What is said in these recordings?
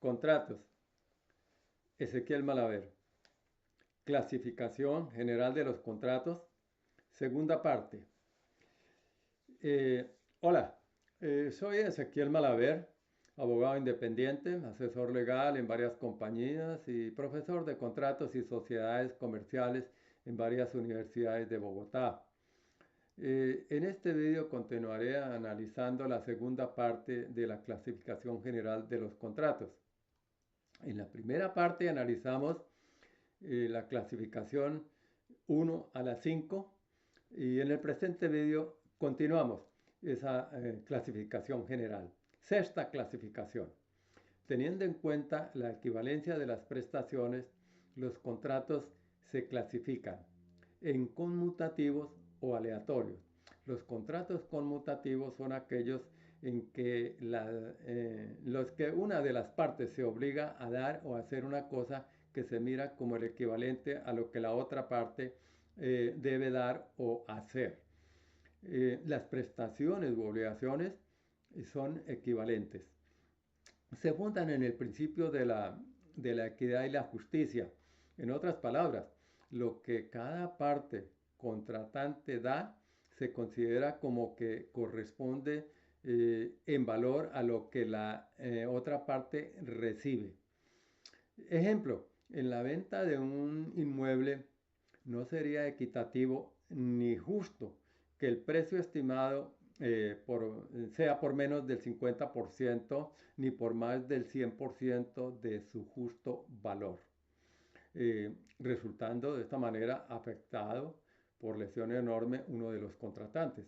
Contratos. Ezequiel Malaver. Clasificación general de los contratos. Segunda parte. Hola, soy Ezequiel Malaver, abogado independiente, asesor legal en varias compañías y profesor de contratos y sociedades comerciales en varias universidades de Bogotá. En este video continuaré analizando la segunda parte de la clasificación general de los contratos. En la primera parte analizamos la clasificación 1 a la 5 y en el presente video continuamos esa clasificación general. Sexta clasificación. Teniendo en cuenta la equivalencia de las prestaciones, los contratos se clasifican en conmutativos o aleatorios. Los contratos conmutativos son aquellos en que los que una de las partes se obliga a dar o a hacer una cosa que se mira como el equivalente a lo que la otra parte debe dar o hacer. Las prestaciones u obligaciones son equivalentes. Se fundan en el principio de la equidad y la justicia. En otras palabras, lo que cada parte contratante da se considera como que corresponde en valor a lo que la otra parte recibe. Ejemplo, en la venta de un inmueble no sería equitativo ni justo que el precio estimado sea por menos del 50% ni por más del 100% de su justo valor, resultando de esta manera afectado por lesión enorme uno de los contratantes.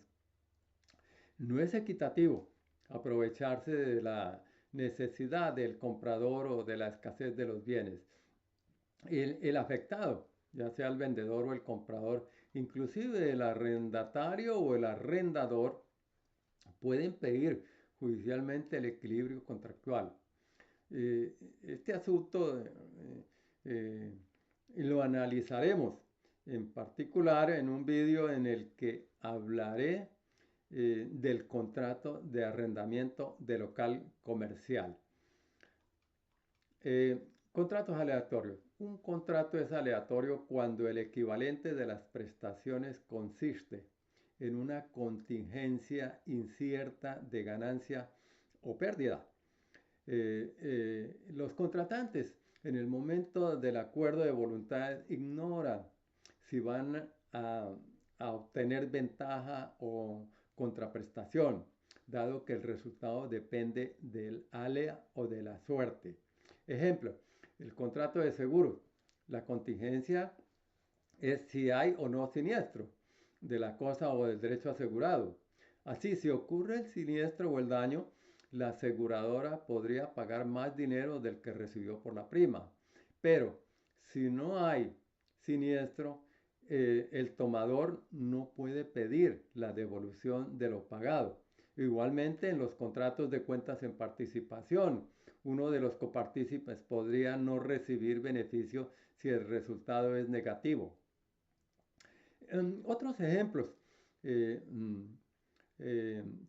No es equitativo aprovecharse de la necesidad del comprador o de la escasez de los bienes. El afectado, ya sea el vendedor o el comprador, inclusive el arrendatario o el arrendador, pueden pedir judicialmente el equilibrio contractual. Este asunto lo analizaremos en particular en un video en el que hablaré del contrato de arrendamiento de local comercial. Contratos aleatorios. Un contrato es aleatorio cuando el equivalente de las prestaciones consiste en una contingencia incierta de ganancia o pérdida. Los contratantes en el momento del acuerdo de voluntad ignoran si van a obtener ventaja o contraprestación, dado que el resultado depende del alea o de la suerte. Ejemplo, el contrato de seguro. La contingencia es si hay o no siniestro de la cosa o del derecho asegurado. Así, si ocurre el siniestro o el daño, la aseguradora podría pagar más dinero del que recibió por la prima. Pero si no hay siniestro, el tomador no puede pedir la devolución de lo pagado. Igualmente en los contratos de cuentas en participación, uno de los copartícipes podría no recibir beneficio si el resultado es negativo. Otros ejemplos,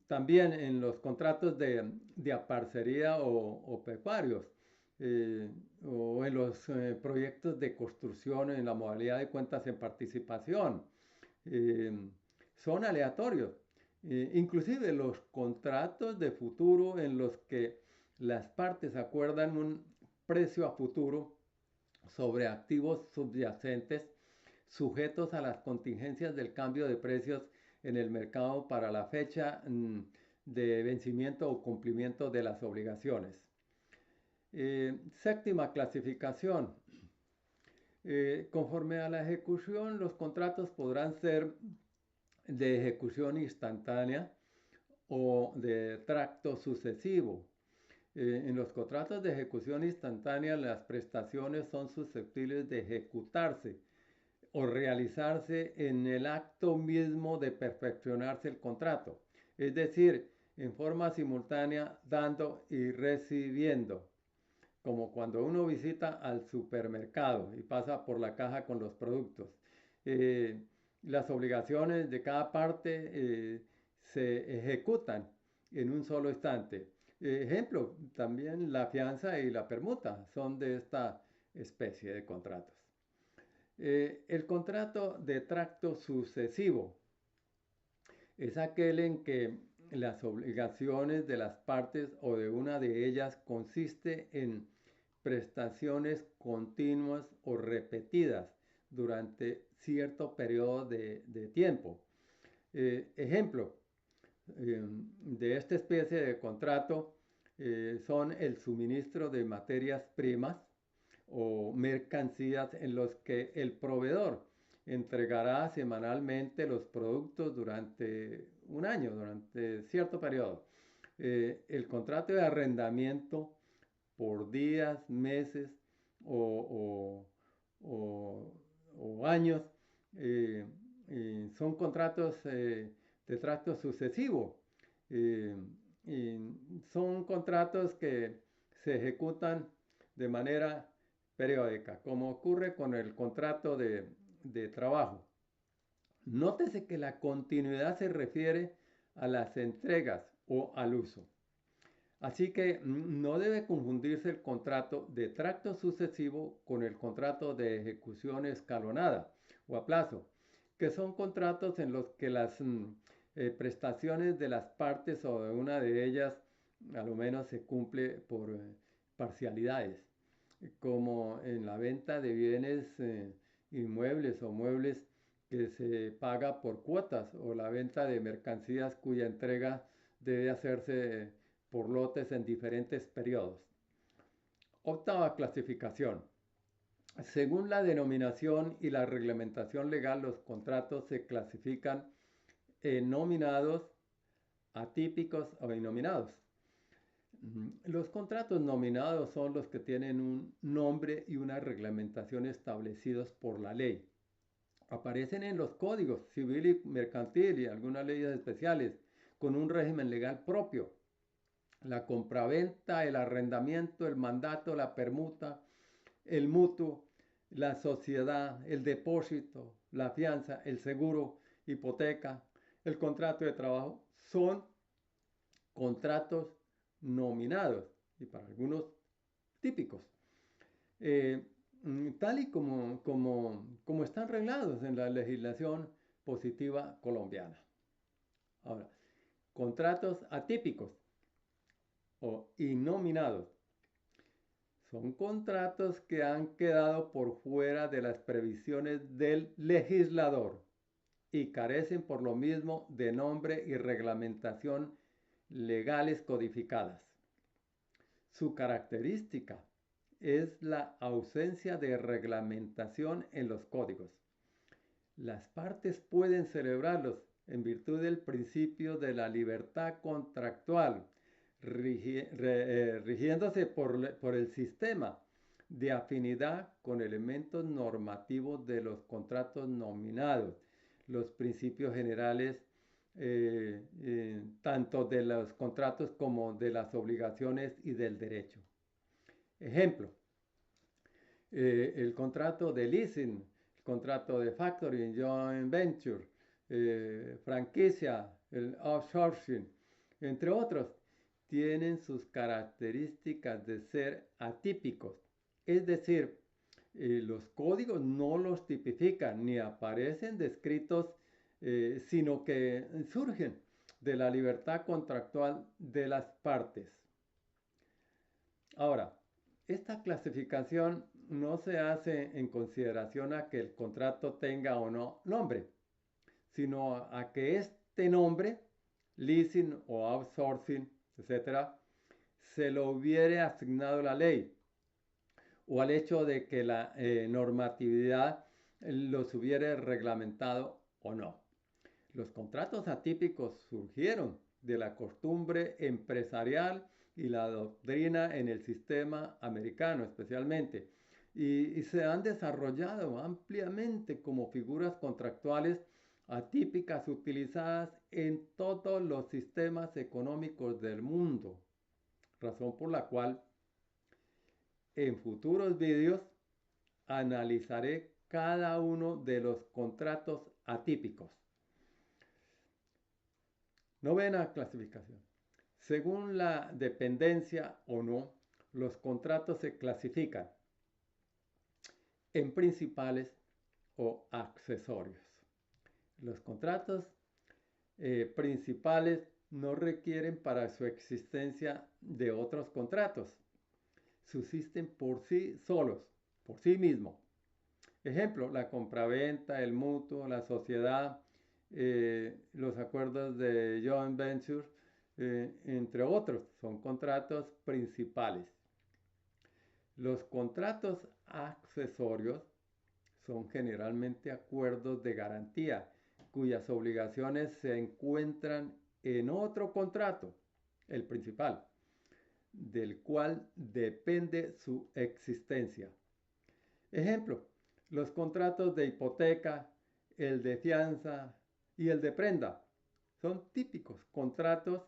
también en los contratos de aparcería o pecuarios, o en los proyectos de construcción en la modalidad de cuentas en participación, son aleatorios. Inclusive los contratos de futuro en los que las partes acuerdan un precio a futuro sobre activos subyacentes sujetos a las contingencias del cambio de precios en el mercado para la fecha de vencimiento o cumplimiento de las obligaciones. Séptima clasificación. Conforme a la ejecución, los contratos podrán ser de ejecución instantánea o de tracto sucesivo. En los contratos de ejecución instantánea, las prestaciones son susceptibles de ejecutarse o realizarse en el acto mismo de perfeccionarse el contrato, es decir, en forma simultánea, dando y recibiendo, como cuando uno visita al supermercado y pasa por la caja con los productos. Las obligaciones de cada parte se ejecutan en un solo instante. Ejemplo, también la fianza y la permuta son de esta especie de contratos. El contrato de tracto sucesivo es aquel en que las obligaciones de las partes o de una de ellas consiste en prestaciones continuas o repetidas durante cierto periodo de tiempo. Ejemplo de esta especie de contrato son el suministro de materias primas o mercancías en los que el proveedor entregará semanalmente los productos durante un año, durante cierto periodo. El contrato de arrendamiento por días, meses o, o, o años eh, son contratos de tracto sucesivo. Eh, son contratos que se ejecutan de manera periódica, como ocurre con el contrato de trabajo. Nótese que la continuidad se refiere a las entregas o al uso. Así que no debe confundirse el contrato de tracto sucesivo con el contrato de ejecución escalonada o a plazo, que son contratos en los que las prestaciones de las partes o de una de ellas a lo menos se cumple por parcialidades, como en la venta de bienes inmuebles o muebles que se paga por cuotas, o la venta de mercancías cuya entrega debe hacerse por lotes en diferentes periodos. Octava clasificación. Según la denominación y la reglamentación legal, los contratos se clasifican en nominados, atípicos o innominados. Los contratos nominados son los que tienen un nombre y una reglamentación establecidos por la ley. Aparecen en los códigos civil y mercantil y algunas leyes especiales con un régimen legal propio. La compraventa, el arrendamiento, el mandato, la permuta, el mutuo, la sociedad, el depósito, la fianza, el seguro, hipoteca, el contrato de trabajo, son contratos nominados y para algunos típicos, tal y como están reglados en la legislación positiva colombiana. Ahora, contratos atípicos o innominados son contratos que han quedado por fuera de las previsiones del legislador y carecen por lo mismo de nombre y reglamentación legales codificadas. Su característica es la ausencia de reglamentación en los códigos. Las partes pueden celebrarlos en virtud del principio de la libertad contractual, rigiéndose por el sistema de afinidad con elementos normativos de los contratos nominados, los principios generales tanto de los contratos como de las obligaciones y del derecho. Ejemplo, el contrato de leasing, el contrato de factoring, joint venture, franquicia, el outsourcing, entre otros, tienen sus características de ser atípicos. Es decir, los códigos no los tipifican ni aparecen descritos, sino que surgen de la libertad contractual de las partes. Ahora, esta clasificación no se hace en consideración a que el contrato tenga o no nombre, sino a que este nombre, leasing o outsourcing, etc., se lo hubiere asignado la ley, o al hecho de que la normatividad los hubiere reglamentado o no. Los contratos atípicos surgieron de la costumbre empresarial y la doctrina en el sistema americano especialmente, y se han desarrollado ampliamente como figuras contractuales atípicas utilizadas en todos los sistemas económicos del mundo, razón por la cual en futuros vídeos analizaré cada uno de los contratos atípicos. Novena clasificación. Según la dependencia o no, los contratos se clasifican en principales o accesorios. Los contratos principales no requieren para su existencia de otros contratos. Subsisten por sí solos, por sí mismos. Ejemplo, la compraventa, el mutuo, la sociedad, los acuerdos de joint venture, entre otros, son contratos principales. Los contratos accesorios son generalmente acuerdos de garantía cuyas obligaciones se encuentran en otro contrato, el principal, del cual depende su existencia. Ejemplo, los contratos de hipoteca, el de fianza y el de prenda son típicos contratos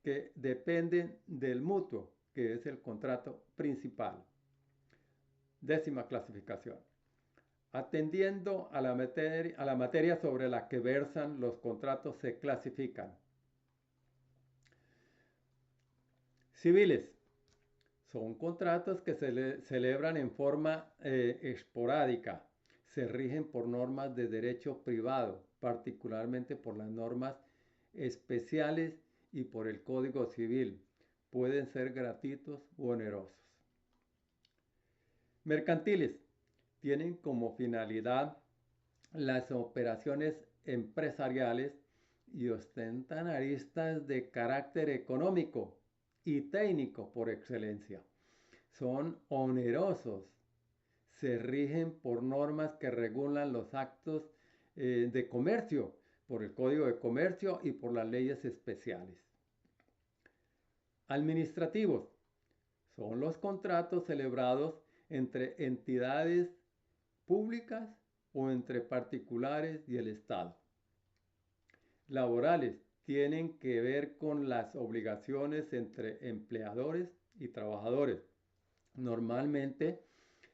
que dependen del mutuo, que es el contrato principal. Décima clasificación. Atendiendo a la materia sobre la que versan los contratos se clasifican. Civiles. Son contratos que se celebran en forma esporádica. Se rigen por normas de derecho privado, particularmente por las normas especiales y por el Código Civil. Pueden ser gratuitos u onerosos. Mercantiles. Tienen como finalidad las operaciones empresariales y ostentan aristas de carácter económico y técnico por excelencia. Son onerosos. Se rigen por normas que regulan los actos de comercio, por el Código de Comercio y por las leyes especiales. Administrativos. Son los contratos celebrados entre entidades públicas o entre particulares y el Estado. Laborales. Tienen que ver con las obligaciones entre empleadores y trabajadores, normalmente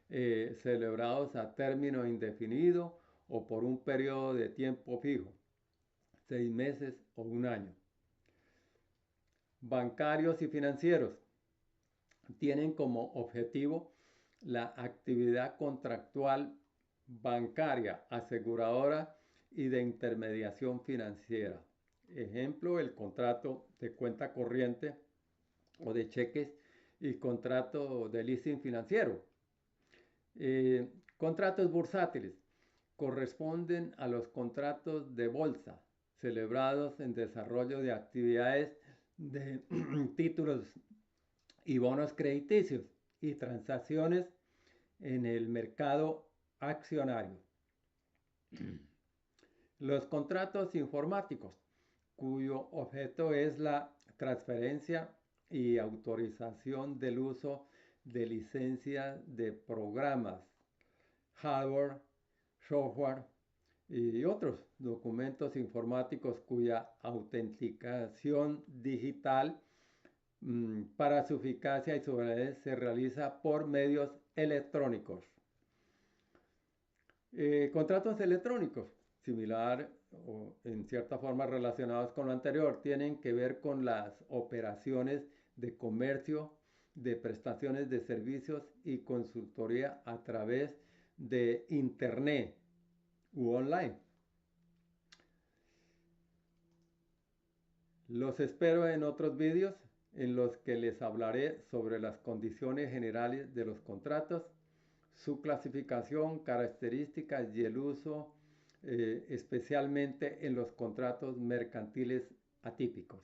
celebrados a término indefinido o por un periodo de tiempo fijo, 6 meses o un año. Bancarios y financieros tienen como objetivo la actividad contractual bancaria, aseguradora y de intermediación financiera. Ejemplo, el contrato de cuenta corriente o de cheques y contrato de leasing financiero. Contratos bursátiles corresponden a los contratos de bolsa celebrados en desarrollo de actividades de títulos y bonos crediticios y transacciones en el mercado accionario. Los contratos informáticos, cuyo objeto es la transferencia y autorización del uso de licencias de programas, hardware, software y otros documentos informáticos cuya autenticación digital para su eficacia y su validez se realiza por medios electrónicos. Contratos electrónicos, similar o en cierta forma relacionados con lo anterior, tienen que ver con las operaciones de comercio, de prestaciones de servicios y consultoría a través de Internet u online. Los espero en otros vídeos en los que les hablaré sobre las condiciones generales de los contratos, su clasificación, características y el uso, especialmente en los contratos mercantiles atípicos.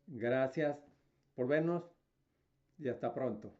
Gracias por vernos y hasta pronto.